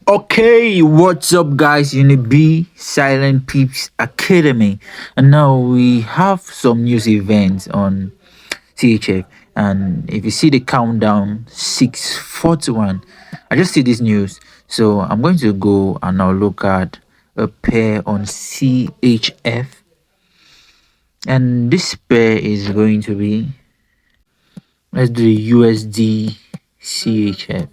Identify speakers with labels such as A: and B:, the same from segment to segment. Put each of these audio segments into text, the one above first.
A: Okay, what's up, guys? Unib Silent Peeps Academy, and now we have some news events on CHF. And if you see the countdown, 6:41, I just see this news, so I'm going to go and now look at a pair on CHF, and this pair is going to be, let's do the USD CHF.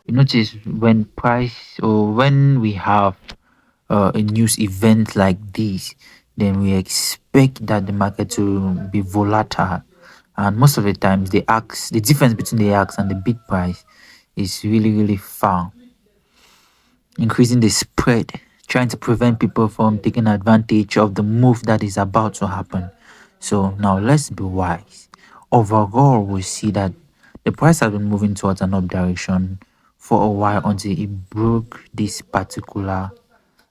A: You notice when price or when we have a news event like this, then we expect that the market to be volatile. And most of the times, the difference between the ask and the bid price is really far, increasing the spread, trying to prevent people from taking advantage of the move that is about to happen. So now let's be wise. Overall, we see that the price has been moving towards an up direction for a while until it broke this particular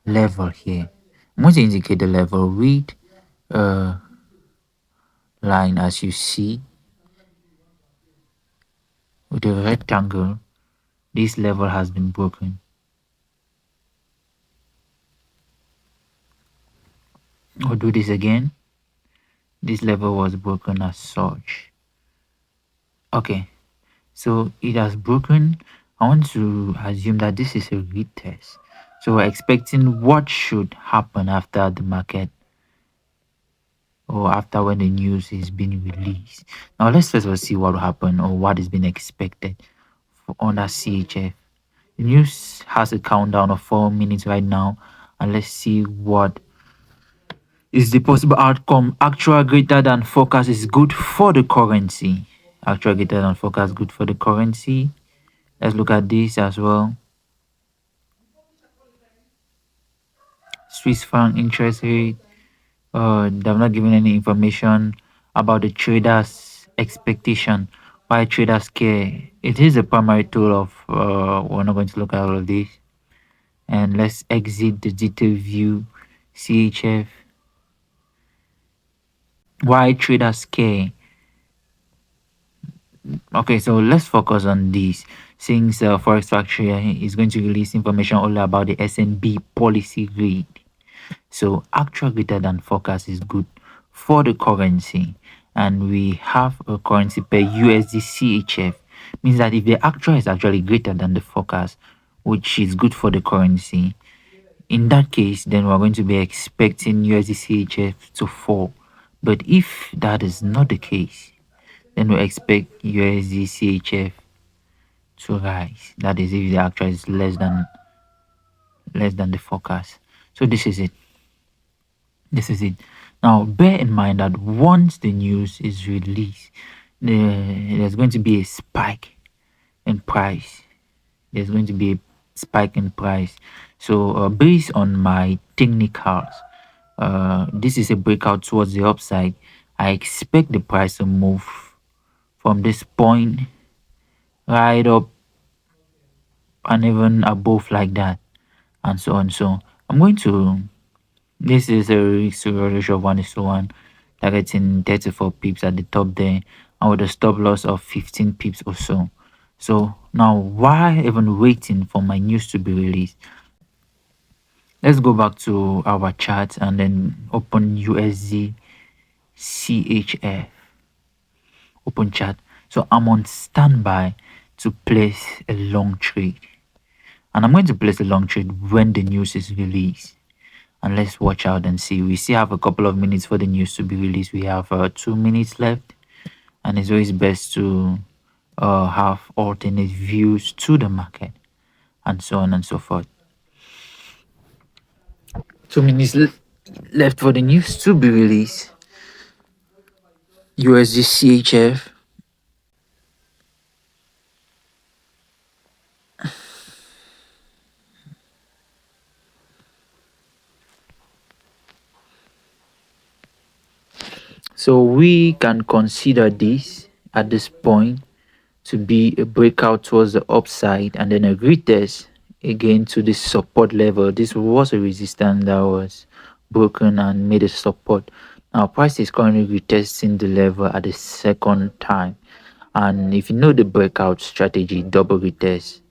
A: level here. I'm going to indicate the level with a line, as you see with a rectangle. This level has been broken. I'll do this again. This level was broken as such. Okay, so it has broken. I want to assume that this is a retest. So we're expecting what should happen after the market or after when the news is being released. Now let's first of all see what will happen or what is being expected for under CHF. The news has a countdown of 4 minutes right now, and let's see what is the possible outcome. Actual greater than forecast is good for the currency. Actual greater than forecast good for the currency. Let's look at this as well. Swiss franc interest rate. They've not given any information about the traders' expectation. Why traders care? It is a primary tool of. We're not going to look at all of this. And let's exit the detail view. CHF. Why traders care? Okay, so let's focus on this. Since Forex Factory is going to release information only about the SNB policy rate. So actual greater than forecast is good for the currency, and we have a currency per USD CHF. Means that if the actual is actually greater than the forecast, which is good for the currency, in that case, then we're going to be expecting USD CHF to fall. But if that is not the case, then we expect USD CHF to rise. That is if the actual is less than the forecast. So this is it. Now bear in mind that once the news is released, there's going to be a spike in price. There's going to be a spike in price. So based on my technicals, this is a breakout towards the upside. I expect the price to move from this point right up and even above like that, and so on. So I'm going to, this is a risk to ratio of 1:1, targeting 34 pips at the top there, and with a stop loss of 15 pips or so. So now, why even waiting for my news to be released? Let's go back to our chart and then open USD CHF. Open chart. So I'm on standby to place a long trade, and I'm going to place a long trade when the news is released. And let's watch out and see. We still have a couple of minutes for the news to be released. We have 2 minutes left, and it's always best to have alternate views to the market, and so on and so forth. 2 minutes left for the news to be released. USD CHF. So we can consider this at this point to be a breakout towards the upside, and then a retest again to the support level. This was a resistance that was broken and made a support. Now price is currently retesting the level at the second time, And if you know the breakout strategy, double retest,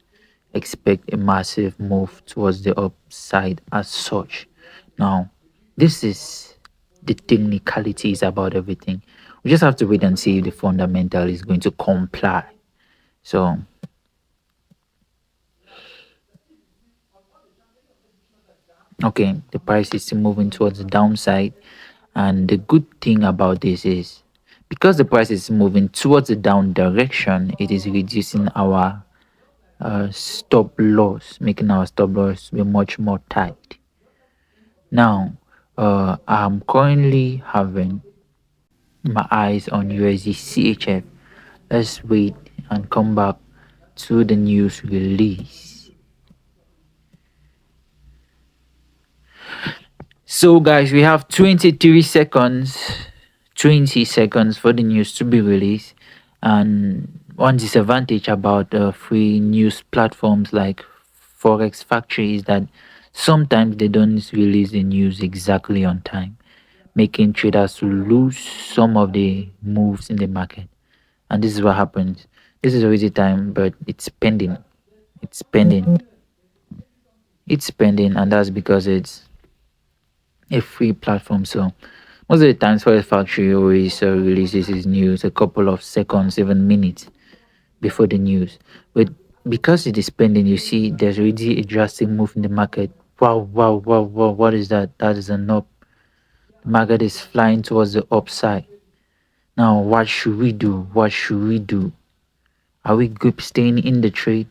A: expect a massive move towards the upside as such. Now, this is the technicalities about everything. We just have to wait and see if the fundamental is going to comply. So, okay, the price is still moving towards the downside. And the good thing about this is because the price is moving towards the down direction, it is reducing our stop loss, making our stop loss be much more tight. Now, I'm currently having my eyes on USD CHF. Let's wait and come back to the news release. So, guys, we have 23 seconds, 20 seconds for the news to be released. And one disadvantage about free news platforms like Forex Factory is that sometimes they don't release the news exactly on time, making traders to lose some of the moves in the market. And this is what happens. This is already time, but it's pending. It's pending. It's pending, and that's because it's a free platform. So most of the times, Forex Factory always releases its news a couple of seconds, even minutes before the news. But because it is pending, you see there's already a drastic move in the market. Wow, wow, wow, wow. What is that? That is an up. The market is flying towards the upside. Now, what should we do? What should we do? Are we good staying in the trade?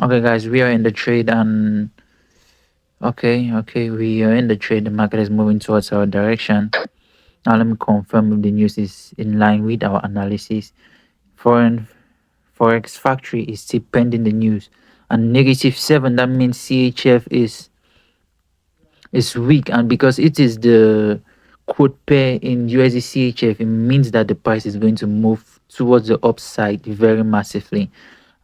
A: Okay, guys, we are in the trade, and okay, we are in the trade. The market is moving towards our direction. Now, let me confirm if the news is in line with our analysis. Foreign Forex Factory is still pending the news, and -7. That means CHF is weak, and because it is the quote pair in USD CHF, it means that the price is going to move towards the upside very massively.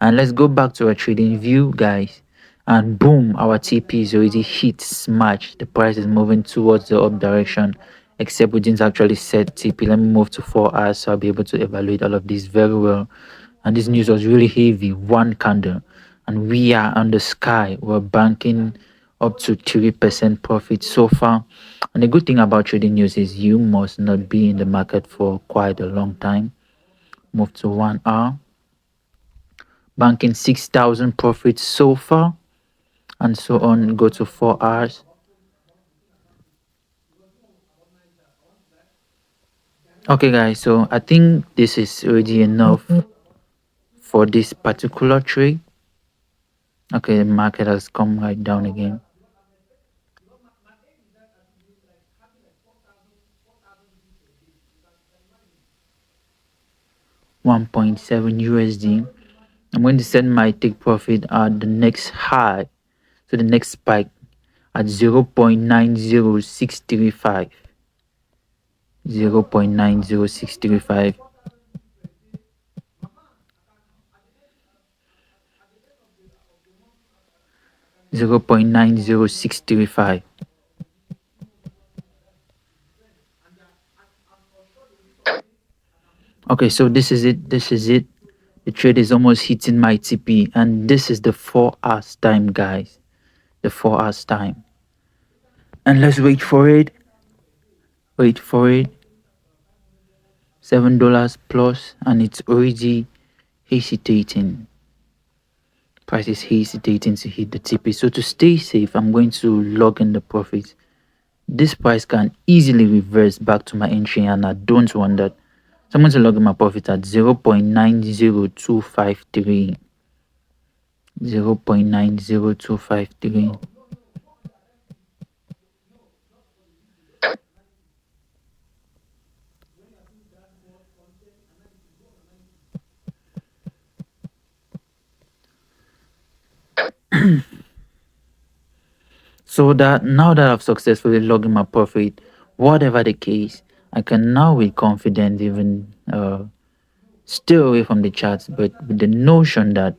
A: And let's go back to our trading view, guys. And boom, our TP is already hit smash. The price is moving towards the up direction, except we didn't actually set TP. Let me move to 4 hours so I'll be able to evaluate all of this very well. And this news was really heavy, one candle, and we are on the sky. We're banking up to 3% profit so far. And the good thing about trading news is you must not be in the market for quite a long time. Move to 1 hour, banking 6,000 profits so far, and so on. Go to 4 hours. Okay, guys, so I think this is already enough for this particular trade. Okay, the market has come right down again. 1.7 USD. I'm going to set my take profit at the next high, so the next spike at 0.90635. 0.90635. Zero point nine zero six three five. Okay, so this is it. This is it. The trade is almost hitting my TP, and this is the 4 hours time, guys. The 4 hours time. And let's wait for it. Wait for it. $7 plus, and it's already hesitating. Price is hesitating to hit the TP. So to stay safe, I'm going to log in the profits. This price can easily reverse back to my entry, and I don't want that. So I'm going to log in my profit at 0.90253. 0.90253. So that now that I've successfully logged in my profit, whatever the case, I can now with confidence even stay away from the charts, but with the notion that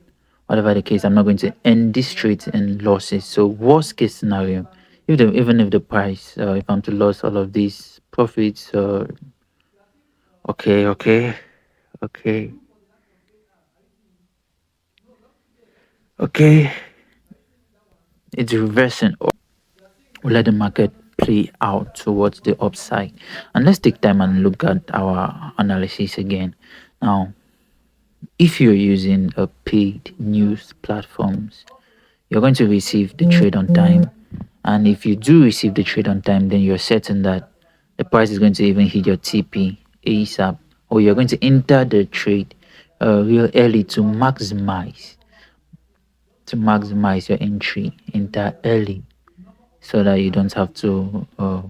A: whatever the case, I'm not going to end this trade in losses. So worst case scenario, even if the price, if I'm to lose all of these profits, okay, okay, okay, okay, it's reversing. We'll let the market play out towards the upside, and let's take time and look at our analysis again. Now, if you're using a paid news platforms, you're going to receive the trade on time. And if you do receive the trade on time, then you're certain that the price is going to even hit your TP ASAP, or you're going to enter the trade real early to maximize your entry. Enter early so that you don't have to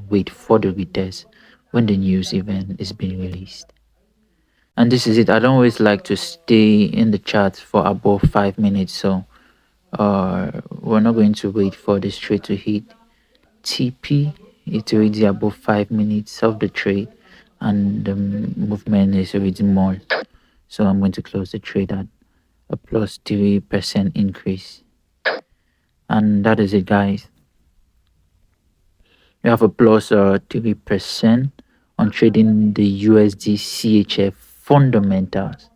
A: wait for the retest when the news event is being released. And this is it. I don't always like to stay in the chat for above 5 minutes, so we're not going to wait for this trade to hit TP. It's already above 5 minutes of the trade, and the movement is already more. So I'm going to close the trade at a plus 3% increase. And that is it, guys. We have a plus 3% on trading the USD CHF fundamentals.